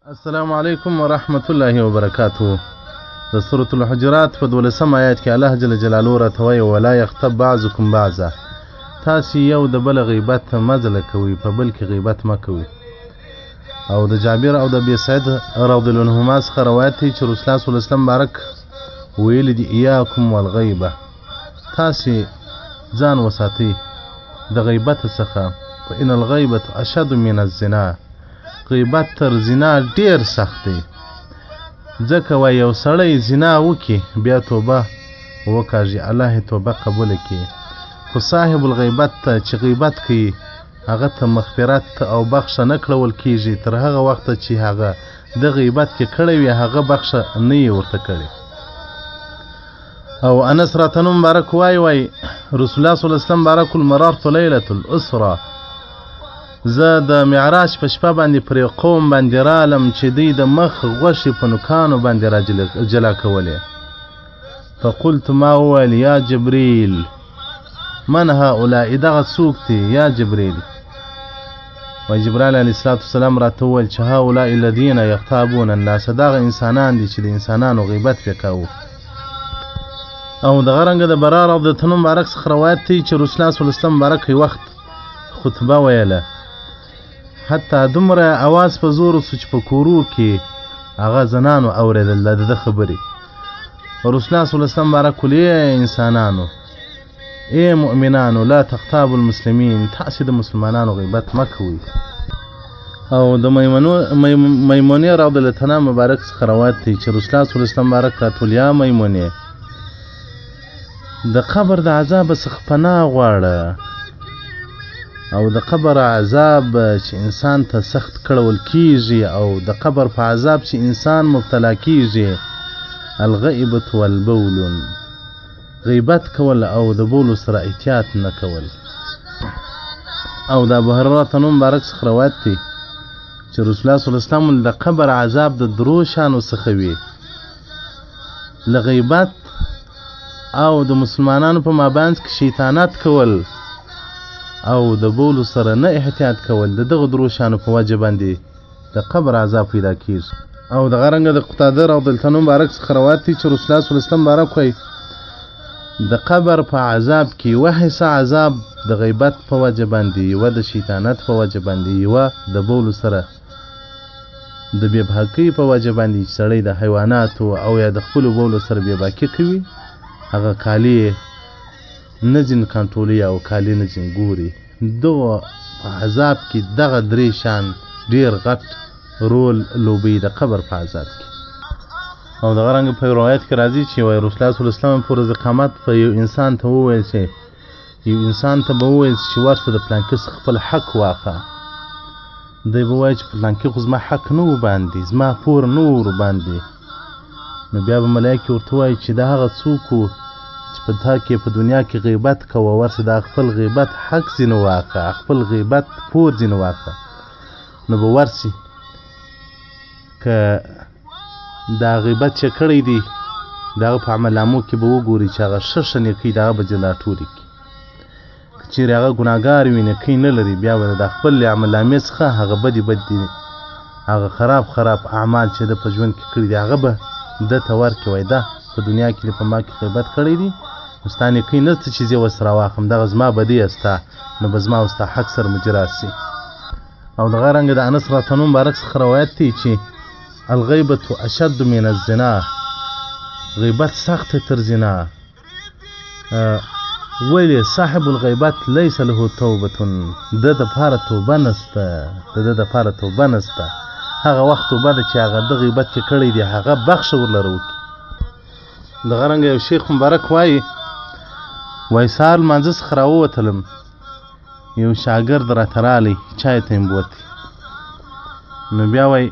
السلام علیکم ورحمت الله وبرکاته. د سورة الحجرات په 12 آیات کې الله جل جلاله راته وایي ولا یغتب بعضکم بعضا، تاسې یو د بل غیبت مه ځله کوئ، په بل کې غیبت مه کوئ. او د جابر او د ابي سعید رضی الله عنهما څخه روایت دی چې رسول الله صلی الله علیه وسلم بارک ویلي دي ایاکم والغیبه، تاسې ځان وساتئ د غیبت څخه، فإن الغیبة اشد من الزنا، غیبت تر زنا ډیر سخت دی. ځکه وای یو سړی زنا وکي بیا توبه وکاږي، الله یې توبه قبول کړي، خو صاحب الغیبت ته چې غیبت کوي هغه ته مغفرت او بخښه نه کړول کیږي تر هغه وخته چې هغه د غیبت کې کړی وي هغه بخښه نه یې ورته کړي. او انس راته مبارک وای رسول الله صلی الله علیه وسلم بارک المرارت لیلة الاسرى، زه د معراج په شپه باندې پرې قوم باندې رالم چې دوی د مخ غوښې په نوکانو باندې را جلا کولې. فقلت ما وویل یا جبریل من هؤلاء، دغه څوک دي یا جبریل؟ و جبرائیل علیه السلام راته وویل چې هؤلاء الذین یغتابون الناس، دغه انسانان دي چې د انسانانو غیبت پې کوو. او دغه رنګه د برا رضی الله عنه مبارک څخه روایت دی چې رسول الله صلی الله علیه وسلم مبارک وخت خطبه ویله، حتی دومره اواز په زور وسو چې په کورو کې هغه زنانو اورېدل د ده خبرې. رسول الله صلی الله علیه وسلم مبارک ویل ای انسانانو، ای مؤمنانو، لا تغتابوا المسلمین، تاسې د مسلمانانو غیبت مه کوئ. او د میمونې رضی الله عنها مبارک څخه روایت دی چې رسول الله صلی الله علیه وسلم مبارک راته ویل یا میمونې، د قبر د عذاب څخه پناه غواړه، او د قبر عذاب چې انسان ته سخت کړول کیږي او د قبر په عذاب چې انسان مبتلا کیږي، الغیبة والبول، غیبت کول او د بولو سره احتیاط نه کول. او د ابو هريره مبارک څخه روایت دی چې رسول الله صلی الله علیه وسلم د قبر عذاب د درو شانو څخه وي، له غیبت او د مسلمانانو په مابینځ کې شیطانت کول او د بولو سره نه احتیاط کول، د دغه درو شانو په وجه باندې د قبر عذاب پیدا کیږي. او دغه رنګه د قتاده رضی الله عنه مبارک څخه روایت دی چې رسول الله صلی الله علیه وسلم مبارک وایي د قبر په عذاب کې یوه حصه عذاب د غیبت په وجه باندې، یوه د شیطانت په وجه باندې، یوه د بولو سره د بېباکۍ په وجه باندې چې سړی د حیواناتو او یا د خپلو بولو سره بېباکي کوي، هغه کالي نه ځین کنټرولوي او کالي نه ځین ګوري. دغه په عذاب کې دغه درې شان ډېر غټ رول لوبوي د قبر په عذاب کې. او دغه رنګه په روایت کې راځي چې وایي رسول الله صلی الله علیه وسلم په ورځ قیامت په یو انسان ته وویل چې یو انسان ته به وویل چې ورشه د پلانکي څخه خپل حق واخله، دی به وایي چې پلانکي خو زما حق نه و باندې، زما پور نه و ورباندې. نو بیا به ملایکې ورته وایي چې دا هغه څوک و چې په تا کې په دنیا کې غیبت کوه، ورشه دا خپل غیبت حق ځینې واخله، خپل غیبت پور ځینې واخله. نو به ورسي که دا غیبت چې کړی دی د هغه په عملنامو کې به وګوري چې هغه ښه ښه نیکۍ د هغه به جلا ټولې کړي. که چیرې هغه ګناهګار وي نیکۍ نه لري، بیا به د خپل عملنامې څخه هغه بدې بدې هغه خراب اعمال چې د په ژوند کې کړي دي هغه به ده ته ورکړي، وایي ده په دنیا کې په ما کې غیبت کړی دی، نو ستا نیکۍ نشته چې زه یې ورسره واخلم، دغه زما بدۍ ستا، نو به زما او ستا حق سره مجرا سي. او دغه رنګه د انس رضی الله عنه مبارک څخه روایت دی چې الغیبة اشد من الزنا، غیبت سخت تر زنا. ویلی صاحب الغیبت لیس له توبة، د دپاره توبه نسته، د ده دپاره توبه نسته. هغه وخت توبه ده چې هغه د غیبت چې کړی دی هغه بخښه ورلره وکړي. دغه رنګه یو شیخ مبارک وایي سهار لمانځه څخه راووتلم، یو شاګرد راته رالی چای ته یې بوتې، نو بیا وایي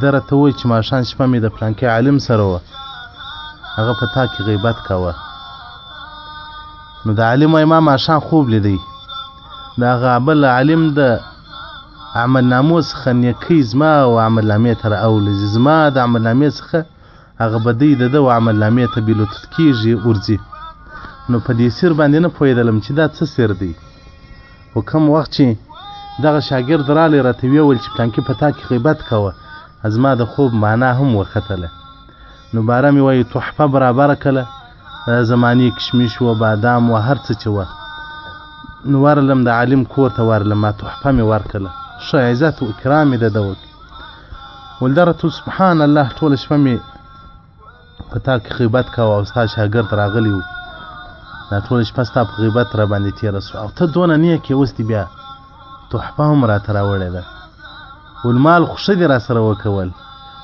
ده راته ووایي چې ماښام شپه مې د پلانکي عالم سره وه، هغه په تا کې غیبت کوه. نو د عالم وایي ما ماښام خوب لیدی، د هغه بل عالم د عملنامو څخه نیکۍ زما او عملنامې ته رااولي، زما د عملنامې څخه هغه بدۍ د ده و عملنامې ته بلوتوت کېږي ورځي. نو په دې سیر باندې نه پوهېدلم چې دا څه سیر دی. خو کوم وخت چې دغه شاګرد رالی راته ویل چې پلانکي په تا کې غیبت کوه، زما د خوب معنا هم وختله. نو باره مې وایي تحفه برابره کله زماني کشمیش و بادام و هر څه چې وه. نو ورلم د عالم کور ته ورلم، ما تحفه مې ورکړله، ښه عزت و اکرام مې د ده وکړ. ول ده رسول سبحان الله ټوله شپه مې په تا کې غیبت کوه او ستا شاګرد راغلی و، دا ټوله شپه ستا په غیبت را باندې تېره سوه او ته دونه نیک یې، اوس دې بیا تحفه هم راته راوړې ده. ول مال خو ښه دې را سره وکول.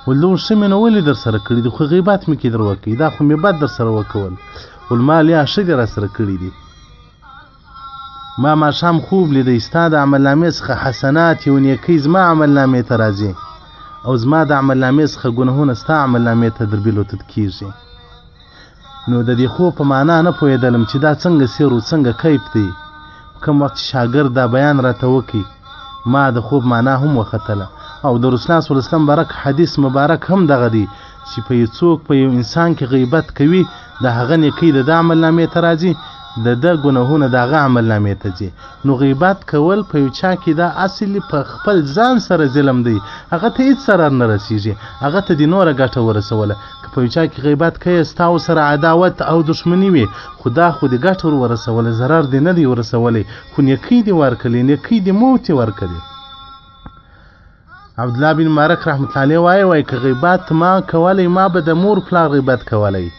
ول ده ښه مې نو ولې در سره کړي دي، خو غیبت مې کې در وکړي، دا خو مې بد در سره وکول. ول مال یا ښه دې را سره کړي دي. ما ماښام خوب لیدی ستا د عملنامې څخه حسنات یو نیکۍ زما عملنامې ته راځي او زما د عملنامې څخه ګناهونه ستا عملنامې ته در بیلوتت کېږي. نو د دې خوب په معنا نه پوهېدلم چې دا څنګه سیر و څنګه کیف دی. کوم وخت چې شاګرد دا بیان راته وکړي ما د خوب معنا هم وختله. او د رسول الله صلی الله علیه وسلم برک حدیث مبارک هم دغه دی چې په یو څوک په یو انسان کې غیبت کوي د هغه نیکۍ د ده عملنامې ته راځي، د ده ګناهونه د هغه عملنامې ته ځي. نو غیبت کول په یو چا کې دا اصلي په خپل ځان سره ظلم دی، هغه ته هېڅ ضرر نه رسېږي، هغه ته دې نوره ګټه ورسوله. که په یو چا کې غیبت کوې ستا ورسره عداوت او دښمني وي، خو دا خو دې ګټه ور ورسوله، ضرر دې نه دی ورسولی، خو نیکۍ دې ورکړلې، نیکۍ دې موت یې ورکړې. عبدالله بن مبارک رحمت الله علیه وایي که غیبت ما کولی ما به د مور پلار غیبت کولی،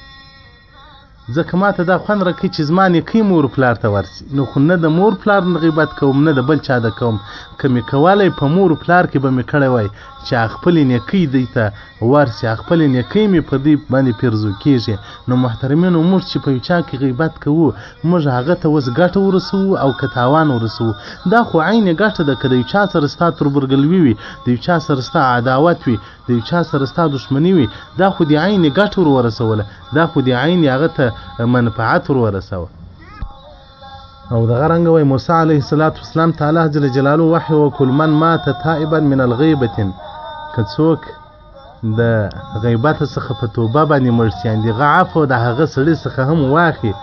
ځکه ما ته دا خوند راکوي چې زما نیکۍ مور پلار ته ورسي. نو خو نه د مور پلار غیبت کوم نه د بل چا د کوم، که مې کولی په مور پلار کې به مې کړی وای چې خپلې نیکۍ دی ته ورسي، خپلې نیکۍ مې په دې باندې پیرزو کېږي. نو محترمینو موږ چې په یو چا کې غیبت کوو موږ هغه ته اوس ګټه ورسوو او که تاوان ورسوو، دا خو عین ګټه ده. که د یو چا سره ستا تربورګلوي وي، د یو چا سره ستا عداوت وي، د یو چا سره ستا دښمني وي، دا خو دې عین ګټه ور ورسوله، دا خو دې عین هغه ته منفعت ور ورسوه. او دغه رنګه وایي موسی علیه السلام ته الله جل جلاله وحی وکړ من مات تائبا من الغیبة، که څوک د غیبت څخه په توبه باندې مړ سي، یعنې دغه عفو د هغه سړي څخه هم واخلي،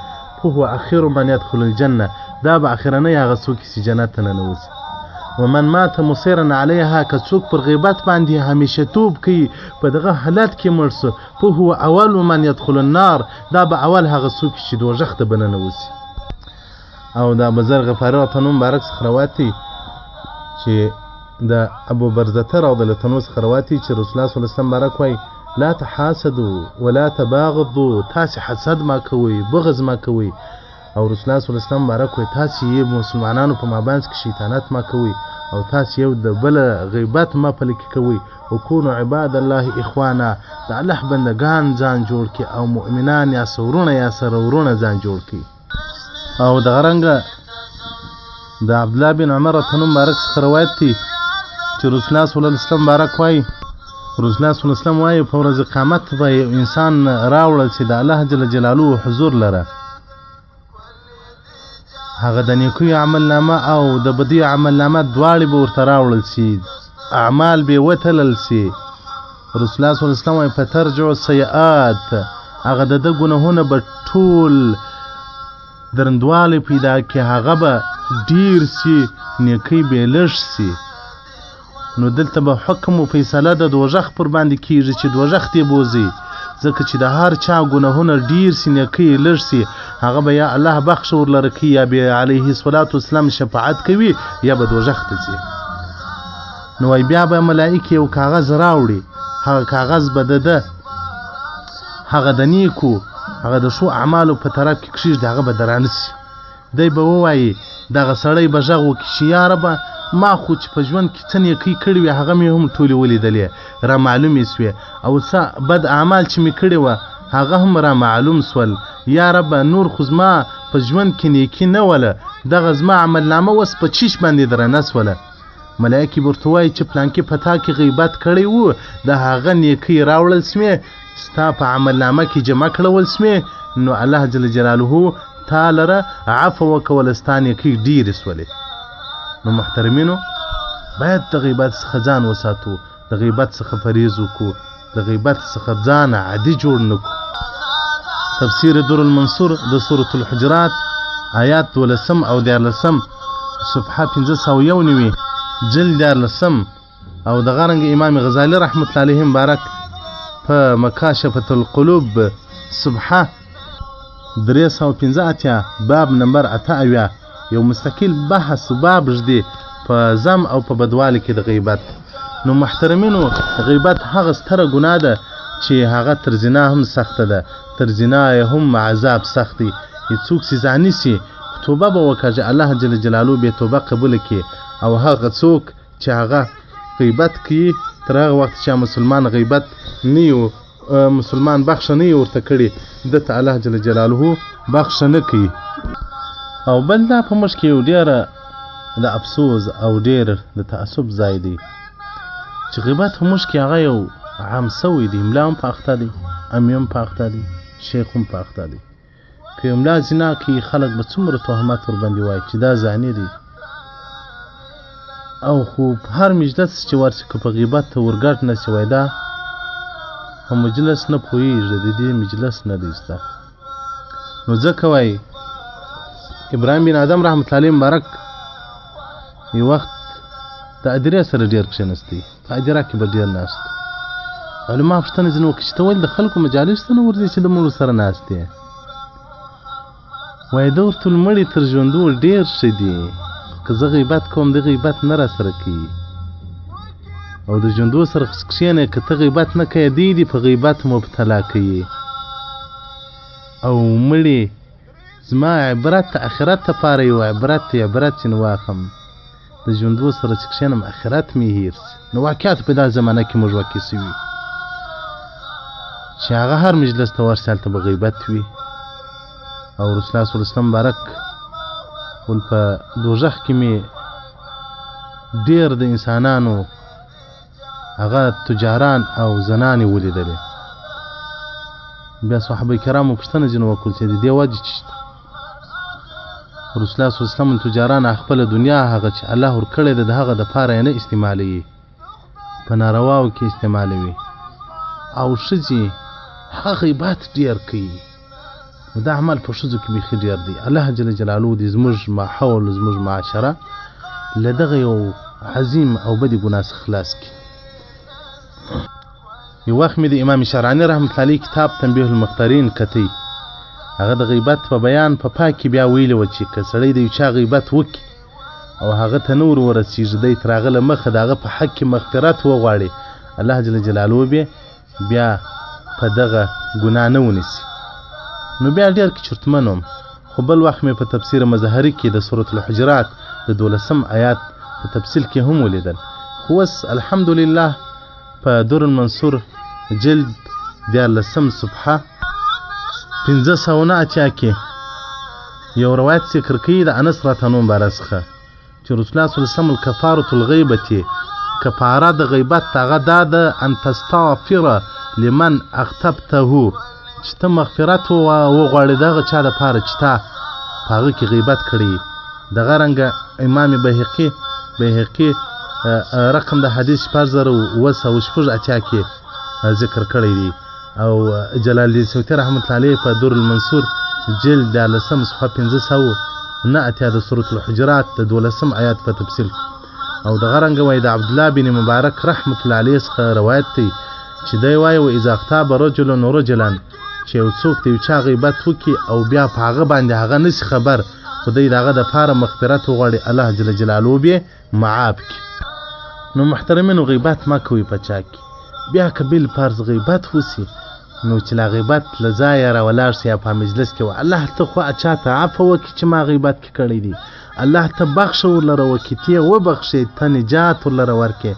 فهو اخر من يدخل الجنه، دا به اخرنی هغه څوک چې جنت ته ننوځي. ومن مات مصرا علیها، که څوک پر غیبت باندې همیشه توب کوي په دغه حالت کې مړ سو، فهو اول من يدخل النار، دا به اول هغه څوک چې دوزخ ته به ننوځي. او د ابوذر غفاري رضی الله عنه مبارک څخه روایت دی چې د ابو برزه رضی الله عنه څخه روایت دی چې رسول الله صلی الله علیه وسلم مبارک وایي لا تحاسدوا ولا تباغضوا، تاسې حسد ما کوئ، بغض ما کوئ. او رسول الله صلی الله علیه وسلم مبارک وایي تاسې یې مسلمانانو په مابینځ کې شیطانت ما کوئ او تاسې یو د بل غیبت ما پلي کې کوئ. وکونو عباد الله اخوانا، د الله بندگان ځان جوړ کړي او مؤمنان یا سورونه یا سره ورونه ځان جوړ کړي. او دغه رنګه د عبدالله بن عمر رضی الله مبارک څخه روایت دی چې رسول الله صلی الله علیه وسلم مبارک وایي رسول الله صلی الله علیه وسلم وایي په ورځ قیامت به انسان راوړل چې د الله جل جلاله حضور لره، هغه د نیکیو عملنامه او د بدیو عملنامه دواړې به ورته راوړل شي، اعمال به وتلل شي. رسول الله صلی الله علیه وسلم وایي فترجع السیئات، هغه د ده ګناهونه به ټول درندوالی پیدا کې، هغه به ډیر سي، نیکۍ به لږ سي. نو دلته به حکم و فیصله د دوزخ پر باندې کېږي چې دوزخ دې بوځي، ځکه چې د هر چا ګناهونه ډیر سي، نیکۍ لږ سي، هغه به یا الله بخښ ورلره کوي یا به علیه الصلاة والسلام شفاعت کوي یا به دوزخ ته ځي. نو وایي بیا به ملایکې یو کاغذ راوړي، هغه کاغذ به د ده هغه د نیکو هغه د ښو اعمالو په طرف کې کښېږدي، هغه به درانه سي. دی به ووایي دغه سړی به غږ وکړي چې یا ربه ما خو چې په ژوند کې څه نیکۍ کړې وې هغه مې هم ټولې ولیدلې را معلومې سوې، او څه بد اعمال چې مې کړې وه هغه هم را معلوم سول. یا ربه نور خو زما په ژوند کې نیکي نه وله، دغه زما عملنامه اوس په چیش باندې درنه سوله. ملایکې به ورته وایي چې پلانکي په تا کې غیبت کړی و، د هغه نیکۍ راوړل سوې، ستا په عملنامه کې جمع کړول سوې، نو الله جل جلاله تا لره عفو وکوله، ستا نیکۍ ډېرې سولې. نو محترمینو باید د غیبت څخه ځان وساتو، د غیبت څخه پرهیز وکړو، د غیبت څخه ځان عادي جوړ نه کړو. تفسیر در المنصور د سورة الحجرات آیات 12 او 14 صفحه 591 جلد 14 او دغه رنګ امام غزالی رحمت الله علیه مبارک په مکاشفة القلوب صبحه 315 باب نمبر 88 یو مستقل بحث باب ږدي په ذم او په بدوالي کې د غیبت. نو محترمینو غیبت هغه ستره ګناه ده چې هغه تر زنا هم سخته ده، تر زنا هم عذاب سخت دی. هیڅوک چې ځان نیسي توبه به وکړي، الله جل جلاله به توبه قبول کړي. او هغه څوک چې هغه غیبت کوي تر هغه وخت چې مسلمان غیبت نه یو مسلمان بخښه نه ورته کړي، دته الله جل جلاله بخښه نه کوي. او بل دا په موږ کې یو ډېره د افسوس او ډېر د تعصب ځای دی چې غیبت په موږ کې هغه یو عام سوی دی. املا هم په اخته دی، امي هم په اخته دی، شیخ هم په اخته دی. که املا زنا کوي خلک به څومره تهمات ورباندې وایي چې دا زاني دی. او خو په هر مجلس چې ورسي که په غیبت ته ورګډ نه سي وایي دا په مجلس نه پوهېږي، د دې مجلس نه دی زده. نو ځکه وایي ابراهیم بن آدم رحمت الله علیه مبارک یو وخت د ادیرې سره ډېر کښېنستی، په ادیره کې به ډېر ناست. علما پوښتنه ځینې وکړي چې ته ولې د خلکو مجالس ته نه ورځې چې د مړو سره ناست یې؟ وایي ده ورته مړي تر ژوندو ډېر ښه دي، که زه غیبت کوم د غیبت نه راسره کوي، او د ژوندو سره کښېنئ که ته غیبت نه کوې دی دې په غیبت مبتلا کوي. او مړي زما عبرت اخرت لپاره یو عبرت ځینې واخم، د ژوندو سره چې کښېنم اخرت مې هیر سي. نو واقعات په دا زمانه کې موږ واقع سوي چې هغه هر مجلس ته ورسي هلته به غیبت وي. او رسول الله صلی الله علیه وسلم مبارک ول په دوزخ کې مې ډېر د انسانانو هغه تجاران او زنانې ولیدلې. بیا صحابه کرامو پوښتنه ځینې وکړل چې د دې وجه څه شته؟ رسول الله صلی الله علیه وسلم تجاران خپله دنیا هغه چې الله ورکړې ده د هغه دپاره یې نه استعمالوي، په نارواو کې استعمالوي. او ښځې هغه غیبت ډېر کوي، نو دا عمل په ښځو کې بیخي ډېر دی. الله جل جلاله دې زموږ ماحول زموږ معاشره له دغه یو عظیم او بدې ګناه څخه خلاص کړي. یو وخت مې د امام شرعاني رحمت الله علیه کتاب تنبیه المختارین کتی، هغه د غیبت په بیان په پای کې بیا ویلي وه چې که سړی د یو چا غیبت وکړي او هغه ته نه ورسېږي، دی تر هغه له مخه د هغه په حق کې مغفرت وغواړي، الله جل جلاله به بیا په دغه ګناه نه ونیسي. نو بیا ډېر کې چرتمن وم. خو بل وخت مې په تفسیر مظهري کې د سورة الحجرات د 12 آیات په تفصیل کې هم ولیدل. خو اوس الحمدلله په در المنصور جلد 14 صفحه 580 کې یو روایت ذکر کوي د انس رضی الله عنه څخه چې رسول الله صلی الله علیه وسلم کفاره الغیبه، کفاره د غیبت هغه دا ده ان تستغفر لمن اغتبته، چې ته مغفرت وغواړې دغه چا دپاره چې تا په هغه کې غیبت کړی. دغه رنګه امام بیهقي رقم د حدیث 4980 کې ذکر کړی دی. او جلال الدین سیوطي رحمت الله علیه په در المنصور جلد 14 صفحه 509 د سورة الحجرات د 12 آیات په تفصیل. او دغه رنګه وایي د عبدالله بن مبارک رحمت الله علیه څخه روایت دی چې دی وایي و اذا اغتاب رجل رجلا، چې یو څوک د یو چا غیبت وکړي او بیا په هغه باندې هغه نشي خبر، خو دی د هغه دپاره مغفرت وغواړي، الله جل جلاله به معاف کړي. نو محترمینو غیبت مه کوئ په چا کې. بیا که بل فرض غیبت وسي نو چې لا غیبت له ځایه راولاړ سي یا په مجلس کې الله ته خو چا ته عفو وکړي چې ما غیبت کې کړی دی، الله ته بخښه ورلره وکړي، ته یې وبخښې، ته نجات ورلره ورکړې.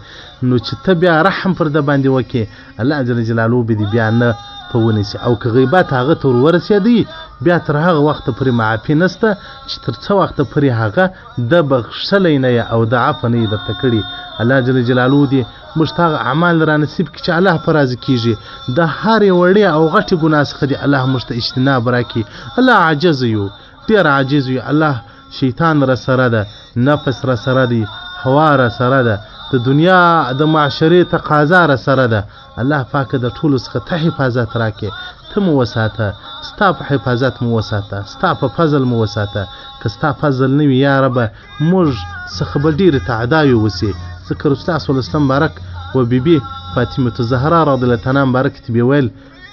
نو چې ته بیا رحم پر ده باندې وکړې، الله جل جلاله به دې بیا نه په ونیسي. او که غیبت هغه ته ورورسېدی بیا تر هغه وخته پورې معافي نسته چې تر څه وخته پورې هغه د بخښلی نه یې او د عفو نه یې درته کړي. الله جل جلاله دې موږ ته هغه اعمال را نصیب کړي چې الله په راضي کېږي. د هرې وړې او غټې ګناه څخه دې الله موږ ته اجتناب راکړي. الله عاجز یو، ډېر عاجز یو. الله شیطان را سره ده، نفس را سره دی، هوا را سره ده، د دنیا د معاشرې تقاضا را سره ده. الله پاک د ټولو څخه ته حفاظت راکړي، ته مو وساته، ستا په حفاظت مو وساته، ستا په فضل مو وساته. که ستا فضل نه وي یا ربه موږ څخه به ډېرې تعداوې وسي، ځکه رسول الله صلی الله علیه وسلم بارک و بیبي فاطمه الزهرا رضی الله عنها بارک تی ویل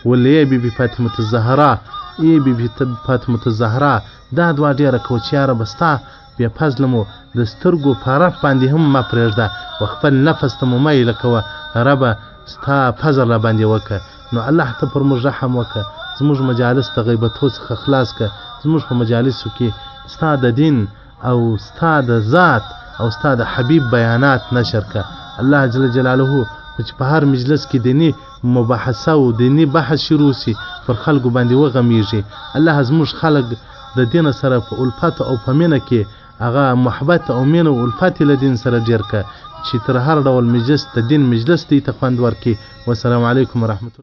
ولې بیبي فاطمه الزهرا بیبي فاطمه الزهرا دا دوا ډیره کوچیاره بستا بیا فضلمو د سترګو په رف باندې هم ما پرېږده و خپل نفس ته مو میله کوه ربه ستا فضل را باندې وکړه نو الله ته پر موږ رحم وکړه زموږ مجالس د غیبتو څخه خلاص کړه زموږ په مجالسو کې ستا د دین او ستا د ذات او ستا د حبیب بیانات نشر کړه الله جل جلاله چې په هر مجلس کې دینی مباحثه او دینی بحث شروع شي پر خلکو باندې وغمیږي الله زموږ خلک د دین سره په الفت او په مینه کې هغه محبت او مینه او الفت له دین سره ډیر کړه چې تر هر ډول مجلس د دین مجلس ته خوند ورکړي والسلام علیکم ورحمت الله